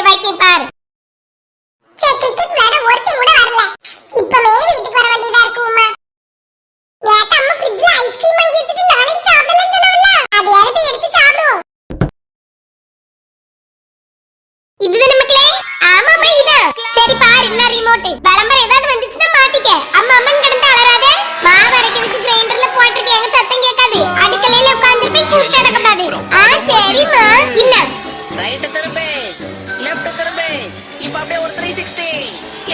வைக்க பாரு. சே கிரிக்கெட் விளையாட ஒருத்தி கூட வரல. இப்பவே வீட்டுக்கு வர வேண்டியதா இருக்கு உமா. நேத்து அம்மா ஃப்ரிட்ஜ்ல ஐஸ்கிரீம் வாங்கி வச்சிட்டு நாளைக்கு சாப்பிடலாம் சொன்னவல்ல. அது யாரது எடுத்து சாப்பிடுவோம். இதுதானே மக்களே? ஆமாமா இது. சரி பாரு இல்ல ரிமோட். விளம்பரம் ஏதாவது வந்துச்சுன்னா மாத்திக்க. அம்மா அம்மன் கிடந்து அலறாத. மாவு அரைக்கிறதுக்கு கிரைண்டர்ல போட்டுருக்கேங்க சத்தம் கேட்காது. அடுக்கலையில உட்கார்ந்து போய் கூப்பிட்டு நடக்கக்கூடாது. சரிம்மா. என்ன? ரைட் திரும்பு, லெஃப்ட் திரும்பு. இப்ப அப்படியே ஒரு 360.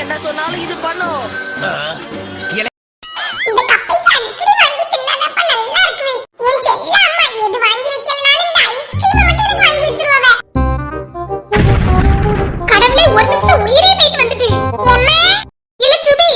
என்ன சொன்னாலும் இது பண்ணும். இந்த கப்பை அடிக்கடி வாங்கி தின்னாதப்ப நல்லா இருக்கு. என் செல்ல அம்மா எது வாங்கி வைக்கலனாலும் இந்த ஐஸ்கிரீம் மட்டும் எனக்கு வாங்கி வச்சிருவாங்க. கடவுளே ஒரு நிமிஷம் உயிரே போயிட்டு வந்துட்டு. எம்மா இல்ல சுபி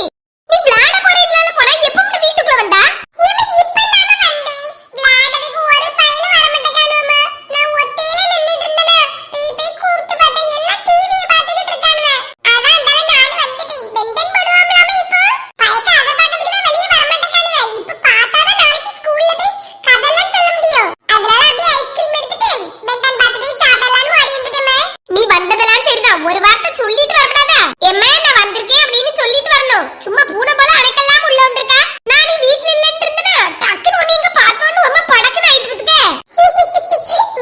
நீ விளையாட போறீங்களால போனா எப்ப உள்ள வீட்டுக்குள்ள வந்தா? ஏமா இப்ப நாம வந்தேன். விளையாடறதுக்கு ஒரு பையில வர மாட்டேங்கானுமா. நான் ஒத்தையில நின்னுட்டு இருந்தேனா. போய் கூப்பிட்டு பார்த்தா எல்லாம் டிவியை பார்த்துக்கிட்டு இருக்கானுங்க. அதான் நானும் வந்துட்டேன். பெண்டன் போடுவாங்களாமா இப்போ. பையக்க அத பார்க்கிறதுக்கு தான் வெளிய வர மாட்டேங்கானுங்க. இப்ப பார்த்தாதான் நாளைக்கு ஸ்கூல்ல போய் கதெல்லாம் சொல்ல முடியும். அதனால அப்படியே ஐஸ்கிரீம் எடுத்துட்டு பெண்டன் பார்த்துட்டு சாப்பிடலாம்னு ஓடி வந்துட்டேமே. நீ வந்ததெல்லாம் சரிதான். ஒரு வார்த்தை சொல்லிட்டு வரக்கூடாதா? எம்மா நான் வந்திருக்கேன் அப்படின்னு சொல்லிட்டு வரணும். சும்மா பூனை போல அடக்கலாம் உள்ள வந்திருக்கா. நான் நீ வீட்ல இல்லன்னு இருந்தனா டக்குனு உன்னை இங்க பார்த்தோன்னு ஒரு படக்குன்னு ஆயிட்டு இருக்குதே.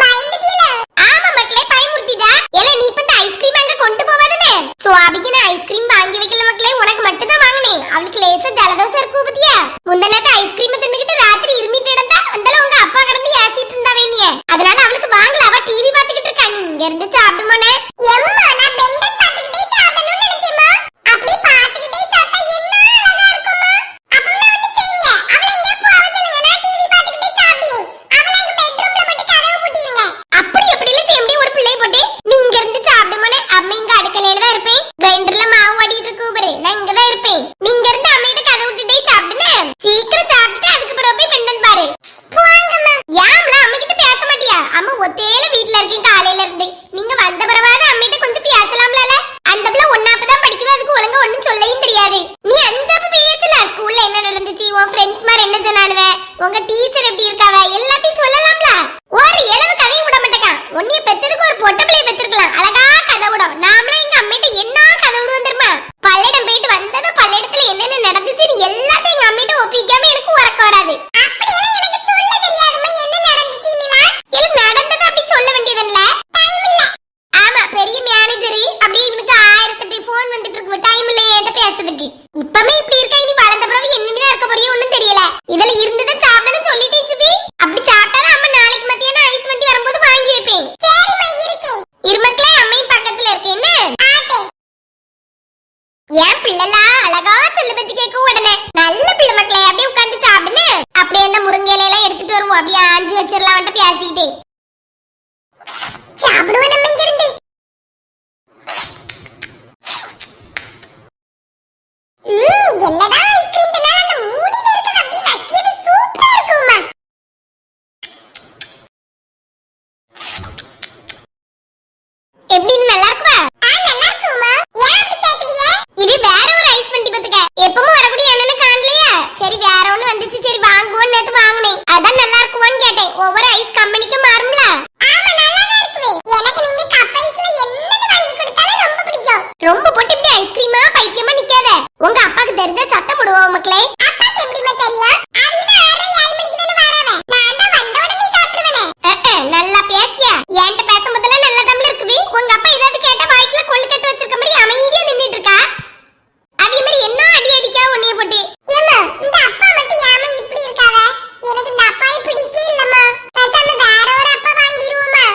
பயந்துட்டீல? ஆமா மக்களே பயமுறுத்திதா. ஏல நீ இப்ப இந்த ஐஸ்கிரீம் அங்க கொண்டு போவாதனே. சோ அபிக்கு நான் ஐஸ்கிரீம் வாங்கி வைக்கல மக்களே. உனக்கு மட்டும் தான் வாங்குனேன். அவளுக்கு லேசா ஜலதோஷம் இருக்கு பத்தியா. முந்தனத்த ஐஸ்கிரீம் தின்னுக்கிட்டு ராத்திரி இருமிட்டு இடந்தா வந்தல உங்க அப்பா கடந்து ஏசிட்டு இருந்தாவே நீ. அதனால அவளுக்கு வாங்கல. அவ டிவி பார்த்துக்கிட்டு இருக்கா. நீ இங்க இருந்து சாப்பிடுமோனே. எம்மா நான் பெண்டன் பார்த்துக்கிட்டே சாப்பிடணும்னு நினைச்சேமா. அப்படி பார்த்துக்கிட்டே சாப்பிட்டா என்ன அழகா இருக்குமா. அப்ப நான் வந்து செய்யுங்க. அவளை எங்க போக சொல்லுங்க. நான் டிவி பார்த்துக்கிட்டே சாப்பிடுறேன். அவளை அங்க பெட்ரூம்ல மட்டும் கதவு பூட்டிடுங்க. அப்படி எப்படில சேம்பி ஒரு பிள்ளை போட்டு நீ இங்க இருந்து சாப்பிடுமோனே. அம்மா இங்க அடுக்கலையில தான் இருப்பேன். கிரைண்டர்ல மாவு ஓடிட்டு இருக்கு பாரு. நான் இங்க தான் இருப்பேன். நீ இங்க இருந்து அம்மையிட்ட கதவு விட்டுட்டே சாப்பிடுனே. சீக்கிரம் சாப்பிட்டுட்டு அதுக்கு பிறகு போய் பெண்டன் பாரு. போங்கம்மா. யாம்ல அம்மா கிட்ட பேச மாட்டியா? அம்மா ஒத்தையில வீட்ல இருக்கேன் காலையில இருந்து. நீங்க வந்த பிறவாத அம்மிட்ட கொஞ்சம் பேசலாம்ல. அந்த பிள்ளை ஒன்னாப்பதான் படிக்குது. அதுக்கு ஒழுங்கா ஒண்ணும் சொல்லவும் தெரியாது. நீ அஞ்சாப்பு பேசல. ஸ்கூல்ல என்ன நடந்துச்சு, உன் ஃப்ரெண்ட்ஸ் மாதிரி என்ன சொன்னானுவ, உங்க டீச்சர் எப்படி இருக்காவ எல்லாத்தையும் சொல்லலாம்ல. ஒரு இளவு கதையும் விட மாட்டேக்கான். உன்னைய பெத்ததுக்கு ஒரு பொட்ட பிள்ளைய பெத்திருக்கலாம். அழகா கதை விடும். நாமளும் எங்க அம்மிட்ட என்ன கதை விடுவோம் தெரியுமா? பள்ளிடம் போயிட்டு வந்ததும் பள்ளிடத்துல என்னென்ன நடந்துச்சுன்னு எல்லாத்தையும் எங்க அம்மிட்ட ஒப்பிக்காம எனக்கு உறக்க வராது. அப்படியெல்லாம் எனக்கு சொல்ல தெரியாதுமா. என்ன நடந்துச்சுன்னா இல்ல நடந்தது அப்படி சொல்ல வேண்டியதுல்ல. டைம் இல்ல. ஆமா பெரிய மேனேஜர் அப்படியே இவனுக்கு 1008 போன் வந்துட்டு இருக்கு. டைம் இல்ல ஏட்ட பேசுறதுக்கு. இப்பமே இப்படி இருக்கா. இனி வளர்ந்த பிறகு என்னென்ன இருக்க போறியோ ஒண்ணும் தெரியல. இதல இருந்தத சாப்பிடணும் சொல்லிட்டேன் சுபி. அப்படி சாப்பிட்டாதான் அம்மா நாளைக்கு மத்தியானம் ஐஸ் வண்டி வரும்போது வாங்கி வைப்பேன். சரிம்மா இருக்கேன். இருமக்களே அம்மையும் பக்கத்துல இருக்கேன்னு ஆட்டே. ஏன் பிள்ளைலா அழகா சொல்ல பத்தி கேட்க உடனே நல்ல பிள்ளை மக்களே. அப்படியே உட்கார்ந்து சாப்பிடுன்னு அப்படியே அந்த முருங்கையில எல்லாம் எடுத்துட்டு வருவோம். அப்படியே ஆஞ்சி வச்சிடலாம் வந்துட்டு பேசிட்டு சாப்பிடுவோம். நம்ம இங்க இருந்து என்னடா ஐஸ்கிரீம் தின்னால அந்த மூடில இருக்குது. அப்படியே நக்கியது சூப்பரா இருக்குமா. எப்படி நல்லா இருக்குமா? நல்லா இருக்குமா. ஏன் அப்படி கேக்குறீங்க? இது வேற ஒரு ஐஸ் வண்டி பத்துக்க. எப்பவும் வரக்கூடிய அண்ணனை காணலையா? சரி வேற ஒண்ணு வந்துச்சு. சரி வாங்குவோன்னு நேத்து வாங்குனேன். அதான் நல்லா இருக்குமான்னு கேட்டேன். ஒவ்வொரு ஐஸ் கம்பெனிக்கும் மாறும்ல. ஆமா நல்லா தான் இருக்குது. எனக்கு நீங்க கப் ஐஸ்ல என்னது வாங்கி கொடுத்தாலும் ரொம்ப பிடிக்கும். ரொம்ப போட்டு இப்படி ஐஸ்கிரீமா பைத்தியமா நிக்காத. உங்க அப்பாக்கு தெரிஞ்சா சத்தம் போடுவோம் மக்களே. அப்பாக்கு எப்படிமா தெரியும்? அவீங்க 6:30 மணிக்கு தான வராவ. நான் தான் வந்த உடனே சாப்பிடுவேனே. நல்லா பேசியா. ஏன்ட்ட பேசும்போதெல்லாம் நல்ல தமிழ் இருக்குது. உங்க அப்பா ஏதாவது கேட்டா வாய்க்குள்ள கொள்ளு கட்டு வச்சிருக்க மாதிரி அமைதியா நின்னுட்டு இருக்கா. அதே மாதிரி என்ன அடி அடிக்கா உன்னைய போட்டு. ஏம்மா இந்த அப்பா மட்டும் ஏமா இப்படி இருக்காவ? எனக்கு இந்த அப்பாயை பிடிக்கவே இல்லம்மா. பேசாம வேற ஒரு அப்பா வாங்கிடுவோமா?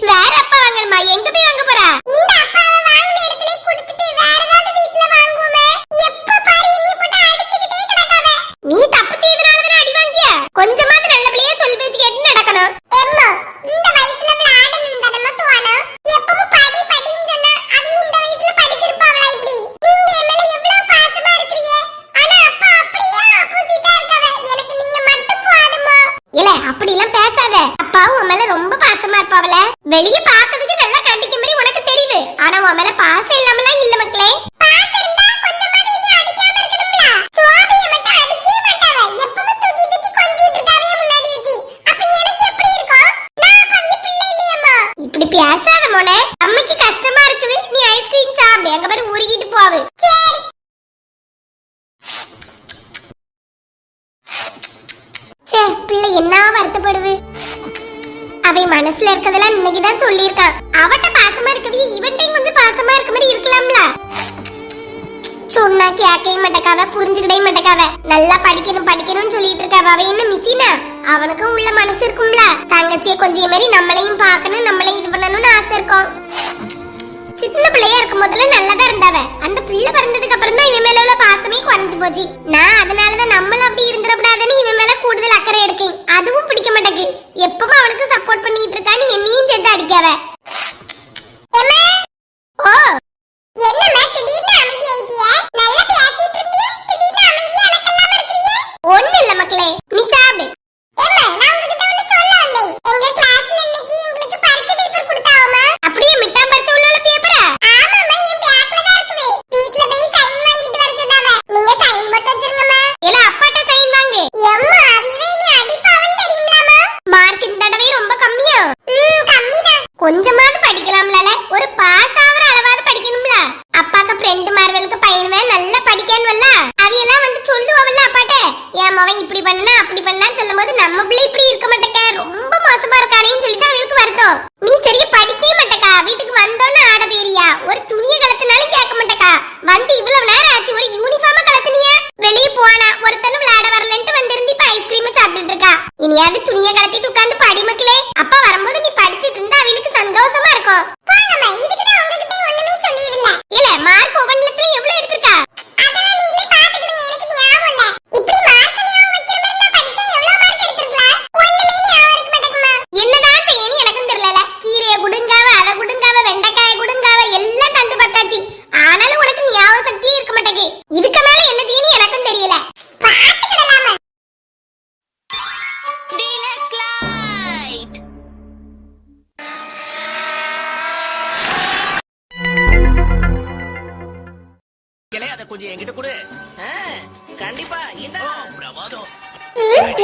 வேற அப்பா வாங்கணுமா? எங்க போய் வாங்க போறா? இந்த அப்பாவை வாங்குன இடத்துல கொடுத்துட்டு வேற ஏதாவது வீட்ல வாங்குவோமே. எப்ப பாரு என்னைய போட்டு அடிச்சிட்டே கிடக்காத. நீ தப்பு செய்தனால தான அடி வாங்கியா? கொஞ்சமாவது நல்ல பிள்ளையா சொல்லி பேசி கேட்டு நடக்கணும். எம்மா இந்த வயசுல விளையாடணும் தானம்மா தோணும். எப்பவும் படி படின்னு சொன்னா அது இந்த வயசுல படிச்சிருப்பாவளா இப்படி? நீங்க என் மேல எவ்வளவு பாசமா இருக்கீங்க. ஆனா அப்பா அப்படியே ஆப்போசிட்டா இருக்காவ. எனக்கு நீங்க மட்டும் போதுமா. இல்ல அப்படி எல்லாம் பேசாத. அப்பா உன் மேல ரொம்ப பாசமா இருப்பாவல. வெளிய பாக்கிறதுக்கு நல்லா கண்டிக்க மாதிரி உனக்கு தெரியுது. ஆனா உன் மேல பாசம் இல்லாமலாம் இல்ல மக்களே. பாசம் இருந்தா கொஞ்சமாவது நீ அடிக்காம இருக்கணும்ல. சுவாமியை மட்டும் அடிக்கவே மாட்டாவ. எப்பவும் தூக்கி தூக்கி கொஞ்சிட்டு இருக்காவே முன்னாடி வச்சு. அப்ப எனக்கு எப்படி இருக்கும்? நான் அப்ப பிள்ளை இல்லையம்மா. இப்படி பேசாத மோனே, அம்மைக்கு கஷ்டமா இருக்குது. நீ ஐஸ்கிரீம் சாப்பிடு, அங்க பாரு உருகிட்டு போவு. சரி. சே, பிள்ளை என்ன வருத்தப்படுது. அவ மனசுல இருக்கதெல்லாம் இன்னைக்குதான் சொல்லியிருக்கான். அவட்ட பாசமா இருக்கவே இவன்டையும் கொஞ்சம் பாசமா இருக்க மாதிரி இருக்கலாம்ல. சொன்னா கேட்கவே மாட்டக்காவ, புரிஞ்சுக்கிட்டே மாட்டக்காவ. நல்லா படிக்கணும் படிக்கணும்னு சொல்லிட்டு இருக்காவ. அவ என்ன மிஸ்ஸினா? அவனுக்கும் உள்ள மனசு இருக்கும்ல. தங்கச்சியை கொஞ்சம் மாதிரி நம்மளையும் பார்க்கணும், நம்மளையும் இது பண்ணணும்னு ஆசை இருக்கும். சின்ன பிள்ளையா இருக்கும் போதுல நல்லதா இருந்தாவ. அந்த பிள்ளை பிறந்ததுக்கு அப்புறம் தான் இவன் மேல உள்ள பாசமே குறைஞ்சு போச்சு. நான் அதனாலதான் நம்மளும் அப்படி இருந்துடக்கூடாதுன்னு இவன் மேல கூடுதல் அக்கறை எடுக்கேன். அதுவும் பிடிக்க மாட்டேங்குது. எப்பவும் அவனுக்கு சப்போர்ட் பண்ணிட்டு இருக்கான்னு என்னையும் சேர்த்து அடிக்காவ. ஓ, என்னம்மா திடீர்னு அமைதி ஆயிட்டியா? நல்லா பேசிட்டு இருந்தியே, திடீர்னு அமைதியா அடக்கலாம இருக்கறியே? ஒண்ணு இல்ல மக்களே, நீ சாப்பிடு. ஏம்மா, நான் உங்ககிட்ட ஒன்னு சொல்ல வந்தேன். எங்க கிளாஸ்ல இன்னைக்கு எங்களுக்கு பரிசு பேப்பர் கொடுத்தாவமா? அப்படியே மிட்டா பரிசு உள்ள பேப்பரா? ஆமாம்மா, என் பேக்ல தான் இருக்குது. வீட்ல போய் சைன் வாங்கிட்டு வர சொன்னாவ. நீங்க சைன் போட்டு வச்சிருங்கம்மா. இல்ல அப்பாட்ட சைன் வாங்கு. எம்மா, அவிவே நீ அடிப்பாவன்னு தெரியுமாமா? மார்க் இந்த தடவை ரொம்ப கம்மியா? கம்மிதான். கொஞ்சமாவது படிக்கலாம்ல. ஒரு பாஸ் ஆவற அளவாவது படிக்கணும்ல. அப்பாக்கு ஃப்ரெண்ட் மார்வலுக்கு பையன்வே நல்லா படிக்கணும்ல. அவியெல்லாம் வந்து சொல்லுவாவல்ல அப்பாட்ட, என் மவன் இப்படி பண்ணா அப்படி பண்ணான்னு சொல்லும்போது நம்ம பிள்ளை இப்படி இருக்க மாட்டேக்க, ரொம்ப மோசமா இருக்கானேன்னு சொல்லிட்டு அவளுக்கு வருத்தம். நீ சரியா படிக்கவே மாட்டேக்கா. வீட்டுக்கு வந்தோன்னு ஆட பேரியா, ஒரு துணியை கலத்தினாலும் கேட்க மாட்டேக்கா. வந்து இவ்வளவு நேரம் ஆச்சு, ஒரு யூனிஃபார்ம கலத்தினியா? வெளியே போனா ஒருத்தனும் விளையாட வரலன்ட்டு வந்திருந்து இப்ப ஐஸ்கிரீம் சாப்பிட்டுட்டு இருக்கா. இனியாவது துணியை கலத்திட்டு உட்கார்ந்து படி மக்களே. அப்பா வரும்போது நீ படிச்சிட்டு இருந்தா அவளுக்கு சந்தோஷமா இருக்கும். இல்ல மார்க் ஒவ்வொன்றுலயும் எவ்வளவு எடுத்திருக்கா? அதெல்லாம் நீங்களே பாத்துக்கிடுங்க, எனக்கு ஞாபகம் இல்ல. இப்படி மார்க் ஞாபகம் வைக்கிற மாதிரி நான் படிச்சா எவ்வளவு மார்க் எடுத்திருக்கலாம்? ஒண்ணுமே ஞாபகம் இருக்க மாட்டேங்குமா? என்னதான் செய்யணும் எனக்கும் தெரியல. கீரையை குடுங்காவ, அதை குடுங்காவ, வெண்டைக்காயை குடுங்காவ, எல்லாம் தந்து பார்த்தாச்சு. ஆனாலும் உனக்கு ஞாபக சக்தியே இருக்க மாட்டேங்குது. இதுக்கு மேல என்ன செய்யணும் எனக்கும் தெரியல. பாத்துக்கிடலாமா? Deluxe light. அத கொஞ்சம் என்கிட்ட கொடு. கண்டிப்பா இந்த பிரமாதம்.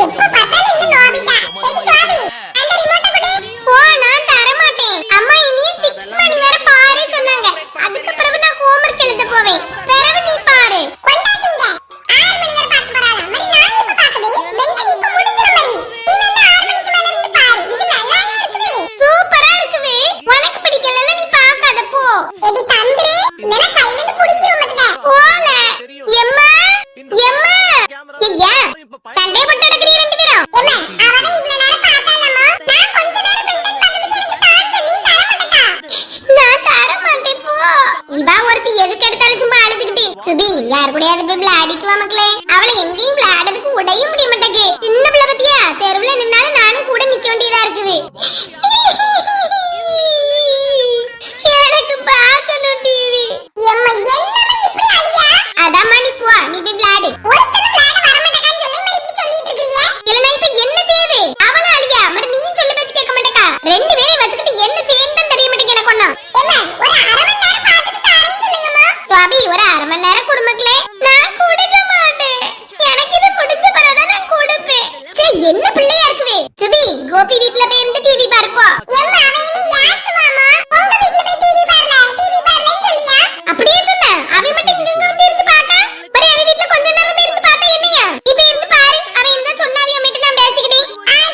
எப்ப பார்த்தாலும் இந்த நோபிதா. எது சாவி? அந்த ரிமோட்ட கொடு. போ, நான் தர மாட்டேன். அம்மா இனி 6 மணி வரை பாரு சொன்னாங்க. அதுக்கு பிறகு நான் ஹோம்வொர்க் எழுத போவேன். பிறகு நீ பாரு. கொண்டாட்டீங்க. 6 மணி வரை பார்க்க போறாளா? மரி நான் எப்ப பாக்குது? மெண்டடி இப்ப முடிஞ்சிர மரி. நீ வந்து 6 மணிக்கு மேல இருந்து பாரு. இது நல்லாவே இருக்குது. சூப்பரா இருக்குது. உனக்கு பிடிக்கலன்னா நீ பார்க்காத போ. எடி தந்திரே, இல்லனா கையில இருந்து புடிச்சிரும் மதுங்க. போல. எம்மா, எம்மா. ஐயா, சண்டை போட்டு நடக்கறீங்க ரெண்டு பேரும். எம்மா, அவனை இவ்வளவு நேரம் பார்த்தாலம்மா. நான் கொஞ்ச நேரம் பெண்டன் பக்கத்துக்கு எனக்கு தான் சொல்லி தர மாட்டேக்கா. நான் தர மாட்டேன் போ. இவா ஒருத்தி எதுக்கு எடுத்தாலும் சும்மா அழுதுகிட்டு. சுபி, யார் கூடயாவது போய் விளையாடிட்டு வா மக்களே. அவளை எங்கேயும் விளையாடுறதுக்கு உடையும் முடிய மாட்டேக்கு. சின்ன பிள்ளை பத்தியா, தெருவுல நின்னாலும் நானும் கூட நிக்க வேண்டியதா இருக்குது. எனக்கு பார்க்கணும் டிவி. எம்மா, என்னம்மா இப்படி அழுயா? அதாம்மா நீ போ, நீ போய் விளையாடு. ஒருத்தனும் விளையாட வர மாட்டேக்கான்னு சொல்லி மரி இப்படி சொல்லிட்டு இருக்கீங்க. இல்லனா இப்ப என்ன செய்யுது? அவளும் அழுயா, மரி நீயும் சொல்லி பேசி கேட்க மாட்டேக்கா. ரெண்டு பேரையும் வச்சுக்கிட்டு என்ன செய்யணும்னு தெரிய மாட்டேங்க எனக்கு ஒண்ணும். எம்மா, ஒரு அரை மணி நேரம் பார்த்துட்டு தாரேன்னு சொல்லுங்கம்மா. சுவாபி, ஒரு அரை மணி நேரம் குடும்பங்களே. நான் கொடுக்க மாட்டேன். எனக்கு இது பிடிச்ச பிறகுதான் நான் கொடுப்பேன். சே, என்ன பிள்ளையா இருக்குது. சுபி, கோபி வீட்ல போய் இருந்து டிவி பாருப்போ. எம்மா, அவன் இனி யாசுவாமா? உங்க வீட்ல போய் டிவி பாரல, டிவி பாரலன்னு சொல்லியா? அப்படியே சொன்ன. அவன் மட்டும் இங்க வந்து இருந்து பாக்க. பரே அவன் வீட்ல கொஞ்ச நேரம் இருந்து பார்த்தா என்னையா? இப்ப இருந்து பாரு. அவன் என்ன சொன்னாவி அம்மிட்ட நான் பேசிக்கிட்டேன்.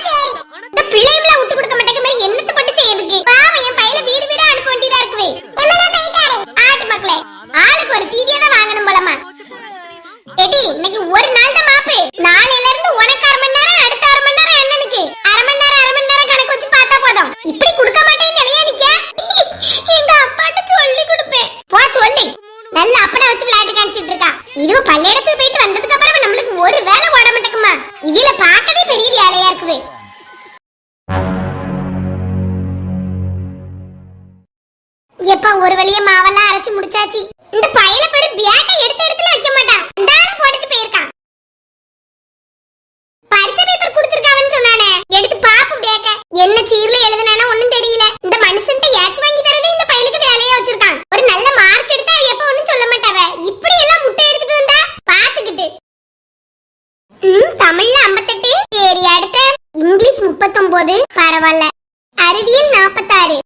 சரி. இந்த பிள்ளைகளை விட்டு கொடுக்க மாட்டேங்க மாதிரி என்னத்த பட்டு செய்யறதுக்கு? பாவம் என் பையில வீடு வீடா அனுப்ப வேண்டியதா இருக்குது. எம்மா, நான் போயிட்டாரே. ஆட்டு மக்களே, ஆளுக்கு ஒரு டிவியை தான் வாங்கணும் போலமா. எடி, இன்னைக்கு ஒரு நாள் தான் மாப்பு. நாளையில இருந்து உனக்கு அரை மணி நேரம், அடுத்த அரை மணி நேரம் அண்ணனுக்கு. அரை மணி நேரம் கணக்கு வச்சு பார்த்தா போதும். இப்படி கொடுக்க மாட்டேன்னு நிலையா நிக்க. எங்க அப்பாட்ட சொல்லி கொடுப்பேன். போ சொல்லு. நல்ல அப்பனை வச்சு விளையாட்டு காமிச்சிட்டு இருக்கா. இதுவும் பள்ளியிடத்துக்கு போயிட்டு வந்ததுக்கு அப்புறம் நம்மளுக்கு ஒரு வேலை ஓட மாட்டேக்குமா. இவில பார்க்கவே பெரிய வேலையா இருக்குது. எப்ப ஒரு வழியா மாவெல்லாம் அரைச்சு முடிச்சாச்சு. இந்த பையில பேரு பேட்டை எடுத்து எடுத்துல வைக்க மாட்டான். இந்தாலும் போட்டுட்டு போயிருக்கான். பரிசு பேப்பர் கொடுத்திருக்காவன்னு சொன்னானே, எடுத்து பாப்போம் பேக்க. என்ன சீர்ல எழுதுனானோ ஒண்ணும் தெரியல. இந்த மனுஷன்ட்ட ஏச்சு வாங்கி தரதே இந்த பையலுக்கு வேலையா வச்சிருக்கான். ஒரு நல்ல மார்க் எடுத்தா எப்ப ஒண்ணும் சொல்ல மாட்டாவ. இப்படி எல்லாம் முட்டை எடுத்துட்டு வந்தா பாத்துக்கிட்டு. தமிழ்ல 58. சரி, அடுத்த இங்கிலீஷ் 39. பரவாயில்ல. அறிவியல் 46.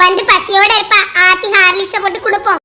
வந்து பசியோட இருப்பா ஆத்தி ஹார்லிக்ஸ போட்டு கொடுப்போம்